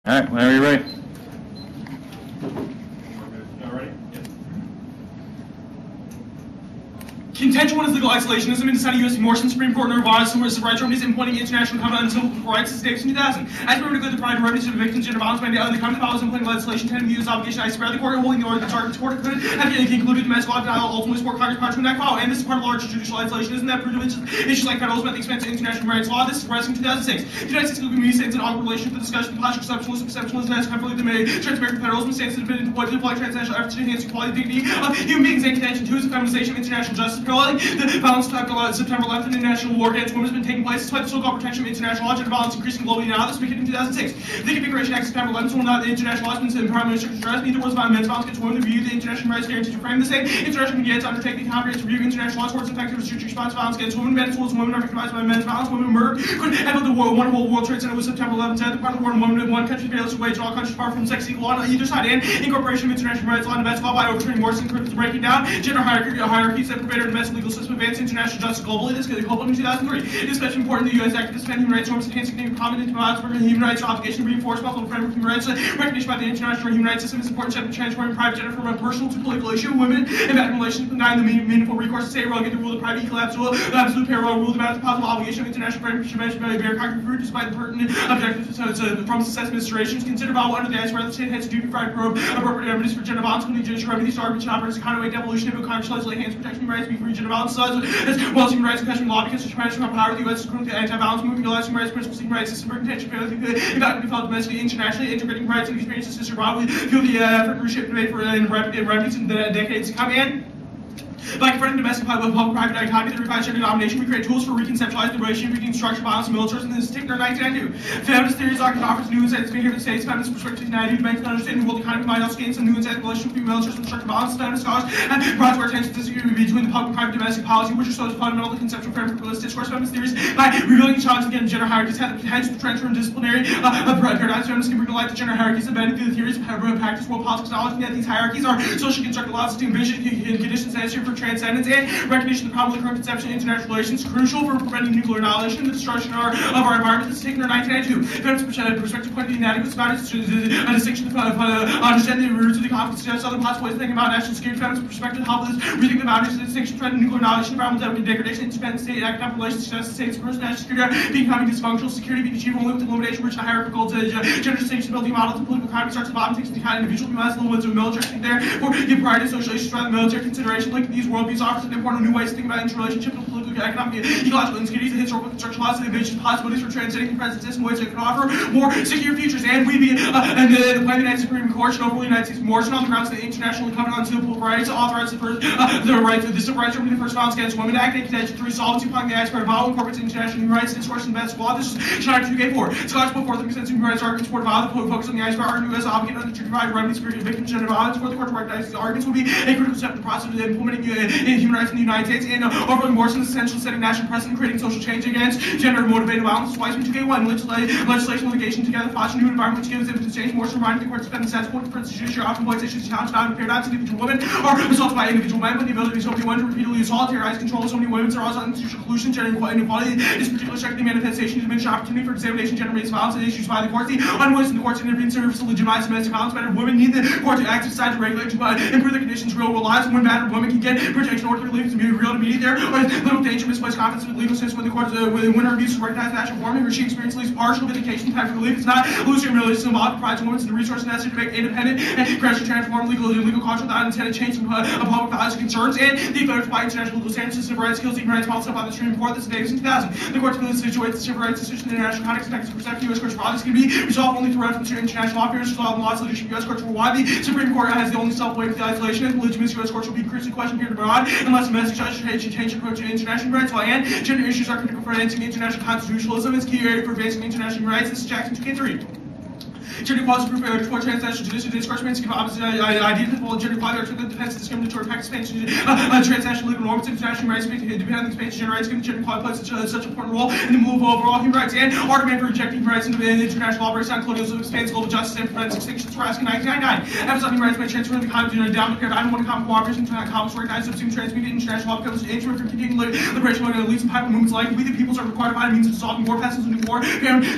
All right, whenever you're ready. Contention one is legal isolationism in deciding U.S. Morrison Supreme Court in Nevada, civil rights remedies implementing international covenant on civil rights since Davis in 2000. As permitted the private remedies to the victims of gender violence by the covenant follows implementing legislation tending to use obligation. I swear the court holding the order that targets court could have concluded domestic law denial ultimately support Congress punishment act follow. And this is part of larger judicial isolationism that privileges issues like federalism at the expense of international rights law. This is addressed in 2006. The United States legal community stands in awkward relation to the discussion of posture exceptionalism as conflict that may transparent federalism stands to have been deployed to apply transnational efforts to enhance the quality and dignity of human beings. And contention two is the feminization of international justice paralleling the violence type September 11th international war against women has been taking place despite the so-called protection of international law. Gender violence increasing globally now. This began in 2006. The Configuration Act September 11th will not the international law has been Prime Minister addressed. Neither was about men's violence against women to review the international rights guaranteed to frame the same. International community to undertake the comprehensive review of international law towards effective research response to violence against women. Men as well as women are victimized by men's violence. Women murder could have the one World Trade Center was September 11th. The part of the war in women in one country fails to wage all countries far from sex equal on either side and incorporation of international rights law and domestic law by overturning Morrison critics breaking down gender hierarchies that pervade our domestic legal system, advance international justice globally. This could in 2003. It is especially important the U.S. Act to defend human rights norms, enhancing common international human rights obligation to reinforce multiple framework human rights recognition by the international human rights system is important step in transforming private gender from a personal to political issue. Women and bad relations denying the meaningful recourse to state relegate the rule of private equal absolute parallel rule about the possible obligation of international framework should mention by bear concrete fruit despite the pertinent objectives from success administrations consider viable under the ICE where the state has to do to provide appropriate remedies for gender violence when the judicial remedies are which operates a counterweight devolution of Congress legislate enhance protection of human rights be free gender violence as well as human rights and law because the Spanish power of the U.S. is currently anti-violence movement, realizing rights, principles, human rights, system, contention, about to be felt domestically, internationally, integrating rights and experiences to survive. We feel the effort and reshape debate for remedies in the decades to come in. By confronting domestic public-private dichotomy that requires gender domination, we create tools for reconceptualizing the relationship between structural violence and militarism. This is particular 1992. Feminist theories offers new insights being here in the States. Feminist perspectives now do bank to understanding the world economy might also gain some new insights in relationship between militarism and structural violence. Feminist scholars have brought to our attention the disagreement between the public-private domestic policy, which are so fundamental to the conceptual framework of religious discourse. Feminist theories, by revealing and challenging again gender hierarchies, hence the transfer and disciplinary paradigms. Feminists can bring to light the gender hierarchies embedded through the theories of practice, world politics, acknowledging that these hierarchies are socially constructed laws to envision conditions necessary for transcendence and recognition of the problem of the current conception of international relations crucial for preventing nuclear annihilation and the destruction of our environment. This is taken in 1992. Feminist perspective point the inadequate about a distinction of understanding the roots of the conflict suggests other possible ways of thinking about national security. Feminist perspective help us rethink the boundaries of the distinction between nuclear annihilation, environmental degradation, independent state, economic relations suggests the state's first national security becoming dysfunctional, security being achieved only with elimination which the hierarchical gender distinction building models of political economy starts at the bottom, takes the kind of individual be less limits of military there for give priority to social issues rather than military consideration. Linking these worldviews offers an important new ways to think about interrelationship with political, economic, ecological insecurities, and historical construction laws, and envision possibilities for transcending the present system ways that can offer more secure futures. And we be and the plan the United Supreme Court should overrule the United States Morrison on the grounds that the International Covenant on Civil Rights authorizes the right to the civil rights remedy the first violence against women act and contention 3 solvency applying the acts by violence incorporates international human rights discourse and best law. This is China 2K4. Scholars put forth the extensive human rights arguments for violence focus on the ICE argument U.S. obligated under to provide remedies for victims of gender violence. For the court to recognize these arguments will be a critical step in the process of implementing human rights in the United States and overruling Morrison's essential setting national precedent, creating social change against gender-motivated violence. Weisman 2K1 legislation litigation together fostering new environment which gives impetus to change. Morrison reminding the court to spend the sense point for instance judiciary often points issues challenged found paradigms of individual women are assaulted by individual men, but the ability of so many women to repeatedly assault, terrorize, control so many women are also institutional pollution, gender inequality is particularly striking manifestation of diminished opportunity for examination, gender-based violence and issues by the courts. The unwillingness in the courts to intervene in service to legitimize domestic violence. Battered women need the court to act aside to regulate to improve their conditions, real world lives. When battered women can get protection in order to relieve to be real immediate there, but little danger, misplaced confidence with the legal system when the courts when her abuse is recognized national forming or she experiences at least partial vindication time for relief. It's not illusory merely symbolic, provides women the resources necessary to make independent and gradually transform legal culture without intended change of public values and concerns and the effort to apply international legal standards to civil rights, skills, human rights policy by the Supreme Court. This is Davis in 2000. The court's ability to situate the civil rights decision in the international context and perspective U.S. courts for obvious can be resolved only through reference to international law periods, law and laws, leadership U.S. courts worldwide. The Supreme Court has the only self-weight of the isolation and legitimacy U.S. courts will be increasingly questioned here abroad unless domestic judges change approach to international rights law and gender issues are critical for advancing international constitutionalism. It's key area for advancing international human rights. This is Jackson 2K3. Gender equality for transnational judicial discourse means to give opposite ideas of gender equality or to defense discriminatory practice expansion transnational legal norms international rights depending on the expansion of gender rights giving gender equality plays such an important role in the move of overall human rights and argument for rejecting human rights into international law breaks down colonialism expands global justice and prevents extinctions for asking 1999. Emphasizing human rights by transferring the concept of down the paradigm one common cooperation to conflicts recognized subsumed transmuted international law becomes an instrument for continuing liberation among elites and powerful movements like we the peoples are required to find means of solving war passes into war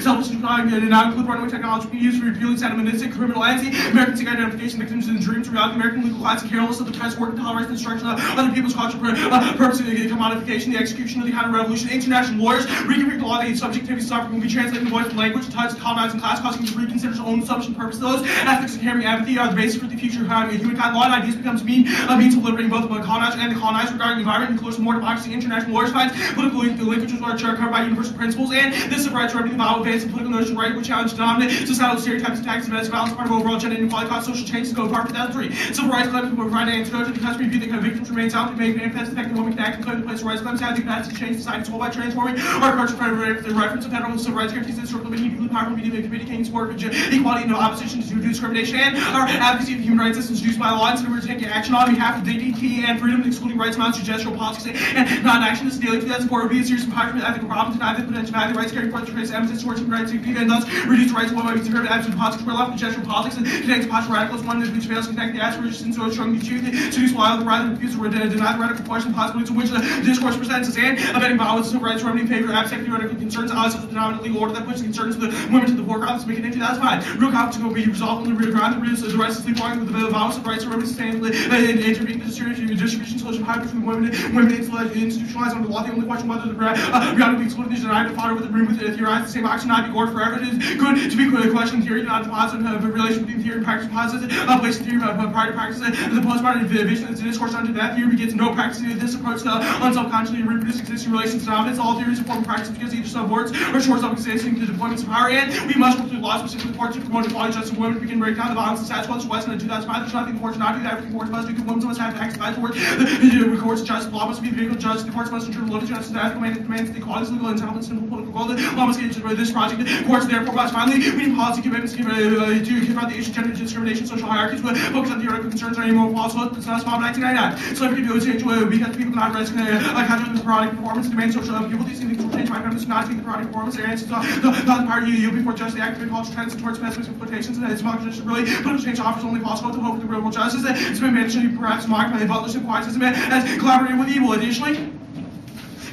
selfish and not include runaway technology we use for repealing antagonistic criminal entity, American civic identification victims and dreams, reality, American legal class, and careless of the trust, work, tolerance, and destruction of other people's culture, purpose of the commodification, the execution of the counter-revolution, international lawyers, reconfigure the law, the subjectivity, suffering will be translated in voice of language, touch, colonizing class, causing to reconsider its own assumption, purpose. Those aspects of carrying empathy are the basis for the future of humankind. Law and ideas becomes means of liberating both the colonizer and the colonized regarding the environment, includes more democracy, international lawyers finds political linkages which are covered by universal principles, and this is a right to remedy the vow advance of political notion, right, which challenge dominant societal stereotypes, attacks, domestic violence, part of overall gender inequality, cause social change to go apart 2003. Civil rights claims will provide an antidote to the country view that victims remain out to make manifest effect the woman can act and claim the place of rights claims have the capacity to change society as whole by transforming our culture for the reference of federal civil rights guarantees and circle limiting equally powerful media communicating support equality and no opposition to discrimination, and our advocacy of human rights is introduced by law, and so we're taking action on behalf of dignity and freedom, excluding rights amounts to gestural politics and non-action. This daily 2004 would be a serious impact from ethical problems and ethical potential value rights carrying forth to trace emphasis towards human rights and thus reduce the rights of one by means of absolute politics where left the gestural politics and connects partial radicals, one which fails to connect the aspirations so strong to achieve to use while rather refuse to deny the radical question possibilities to which the discourse presents us, and abetting violence of civil rights remedy in favor of abstract theoretical concerns as of the dominant legal order that pushes concerns of the women to the foreground. Let's make it in 2005. Real conflict will be resolved on the real ground. The rest is sleepwalking with the violence of rights remedy sustainably and intervening distribution solution high between women institutionalized under law. The only question whether the reality will be excluded is denied to fodder with the room with theorized the same action not be gored forever. It is good to be questioning theory, not the positive relation between theory and practice. Positive placing theory prior to practice. The postmodern vision of the discourse unto that theory begins no practice. This approach to unselfconsciously reproduce existing relations and dominance. All theories of form practice because either subwords or shorts up existing to deployments of power, and we must work through law specifically parts to promote equality, justice of women. We can break down the violence of status quo. West in 2005. There's nothing the courts not do that. Everything courts must do. Women must have access to work. The courts of justice. Law must be the vehicle of justice. The courts must ensure the liberty, justice, and ethical demands the equality, legal entitlement, simple political goal. Law must get into this project. Courts therefore must finally we need policy commitments to confront the issue of gender discrimination, social hierarchies, but focus on theoretical concerns or any more falsehood. It's not small 1999. So every video change because people cannot risk counter the parodic performance demand social people. These things will change my members not take the parodic performance. Their answers the party you before just the active culture trends towards pessimistic exploitations, and it's not just really political change offers only falsehood to hope for the real world justice. It's been managed to perhaps marked by the butlership quietism as collaborating with evil. Additionally,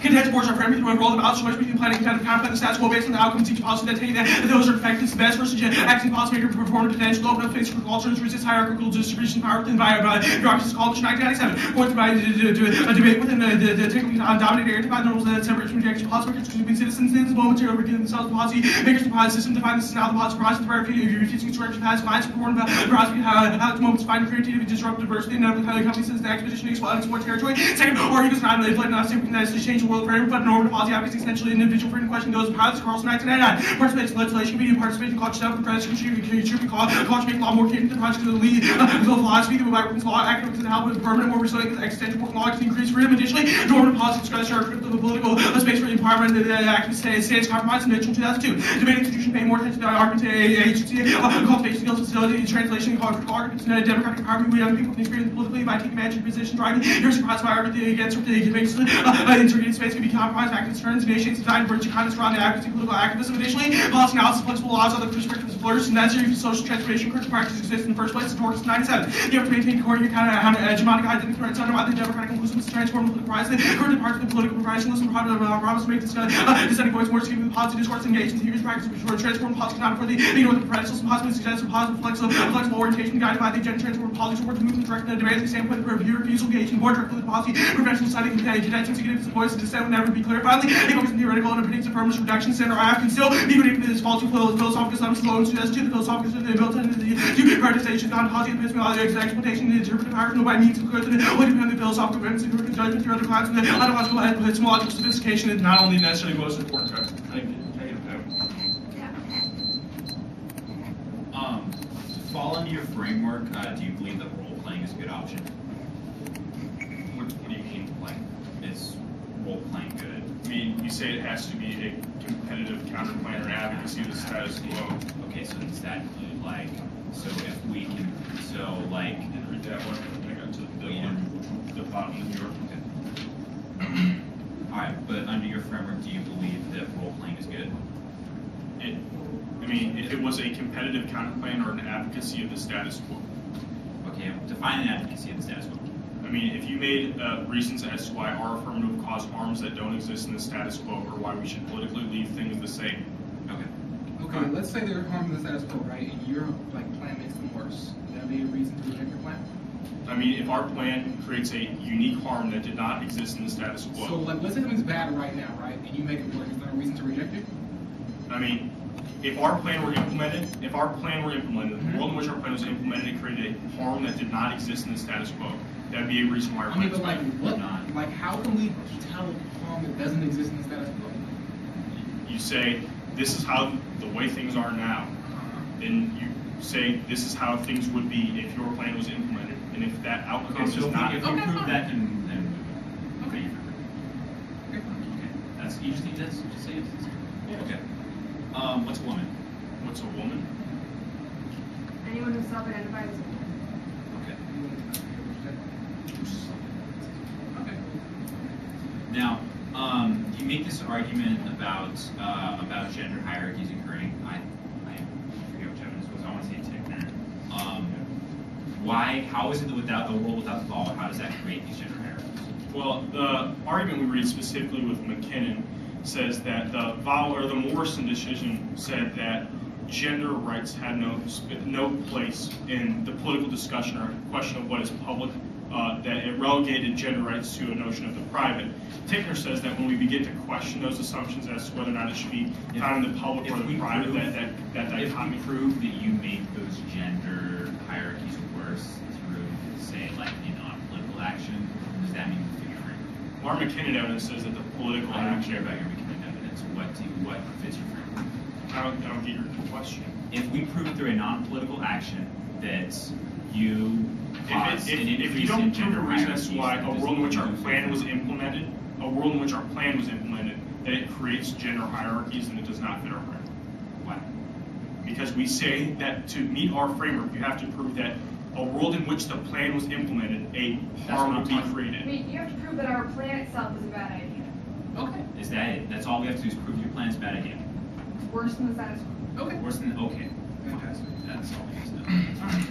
content boards are friendly through a role of out so much between planning and counterplan the status quo based on the outcomes each policy that take that those are effective the best versus acting policymaker perform potential open up face for cultures resist hierarchical distribution power within bureaucracies called 1997 points by a debate within the technically dominated area to find the rules that separate between action policymakers between citizens in this moment material within themselves policy makers to provide a system to find this is now the policy process the verification of your refusing structure has clients perform about how to moments find creativity disrupt diversity and other companies since the expedition exploit territory. Second, arguments not manipulate not saying we can actually change the world for everyone, but an order policy obviously essentially individual freedom question goes pilots across 1999. Participation legislation, media participation, culture stuff, progressive should be called culture making law more capable, the project to the lead, the philosophy, the women's law, academics, and help with permanent, more resilient, existential working law to increase freedom. Additionally, normative policy discussion are critical of the political space for the empowerment of the activist stance compromise in 2002. Debate institution paying more attention to argument to agency, cultivation skills, facility, translation, critical arguments, and democratic empowerment. We young people can experience politically by taking advantage of position, driving, here's surprised by everything against what they can make integrated space can be compromised, activist turns, nations designed virtue kindness around the advocacy, political activism. Additionally, policy analysis, flexible laws, other perspectives flourish, and necessary for social transformation, critical practice exists in the first place. It's towards 97. You have to maintain core your kind of hegemonic identity threats undermine the democratic inclusiveness to transform the political crisis. Current parts of the political professionalism promise to make this dissenting voice more skewed with policy discourse engaged in theories practice which were transform policy not for the with the predecessors and possibly success of positive flexible orientation guided by the agenda transform policy toward the movement directed in a demanding standpoint for review refusal engaging more directly with policy professional study contention significance voice and dissent would never be clear. Finally, a focus on theoretical underpinnings of firmness reduction center I can still be predicted as faulty philosophical assumptions low and suggest to the philosophical system built into the prioritization on policy and epistemology exploitation and interpretive power no by means of clear the independent philosophical events and judgment through other classes and ontological and epistemological sophistication is not only necessarily most important factor. To fall into your framework, do you believe that role playing is a good option? What do you mean? Like, is role playing good? I mean, you say it has to be a competitive counterpoint or advocacy of the status quo. Okay, so does that include like, so if we can, so like, Read that one. I got to the bottom of your. Okay. All right, but under your framework, do you believe that role playing is good? I mean, if it was a competitive counterpoint or an advocacy of the status quo. Okay, define an advocacy of the status quo. I mean, if you made reasons as to why our affirmative cause harms that don't exist in the status quo, or why we should politically leave things the same. Okay. Okay, let's say they're harming the status quo, right? And your plan makes them worse. Would that be a reason to reject your plan? I mean, if our plan creates a unique harm that did not exist in the status quo. So let's say something's bad right now, right? And you make it worse. Is that a reason to reject it? I mean, if our plan were implemented, the world in which our plan was implemented, it created a harm that did not exist in the status quo. That'd be a reason why our I mean, plan but is what? not. Like, how can we tell harm that doesn't exist in the status quo? You say, this is how the way things are now. Then you say, this is how things would be if your plan was implemented. And if that outcome Okay, so is not... if we prove that, then Okay. okay. That's you just say it. Yeah. Okay. What's a woman? What's a woman? Anyone who self-identifies as a woman. Okay. Okay. Now, you make this argument about gender hierarchies occurring. I forget which evidence was. I want to say Tickner. Why? How is it that without a world without the law, how does that create these gender hierarchies? Well, the argument we read specifically with McKinnon says that the Morrison decision said that gender rights had no place in the political discussion or question of what is public, that it relegated gender rights to a notion of the private. Tickner says that when we begin to question those assumptions as to whether or not it should be found in the public or the private, that dichotomy. If we prove that you make those gender hierarchies worse through, say, like a non-political action, does that mean you figure it? Our McKinnon evidence says that the political I don't action. care about your McKinnon evidence. What fits your framework? I don't get your question. If we prove through a non-political action that you cause an If increase you don't in give a gender reason as to hierarchies, why then a does world in which our it plan was fit? implemented, that it creates gender hierarchies and it does not fit our framework. Why? Because we say that to meet our framework, you have to prove that a world in which the plan was implemented, a harm would be I created. mean, you have to prove that our plan itself is a bad idea. Okay. Is that it? That's all we have to do is prove your plan's a bad idea. It's worse than the status quo. Okay. Worse than okay. Fantastic. That's all we have to know. All right.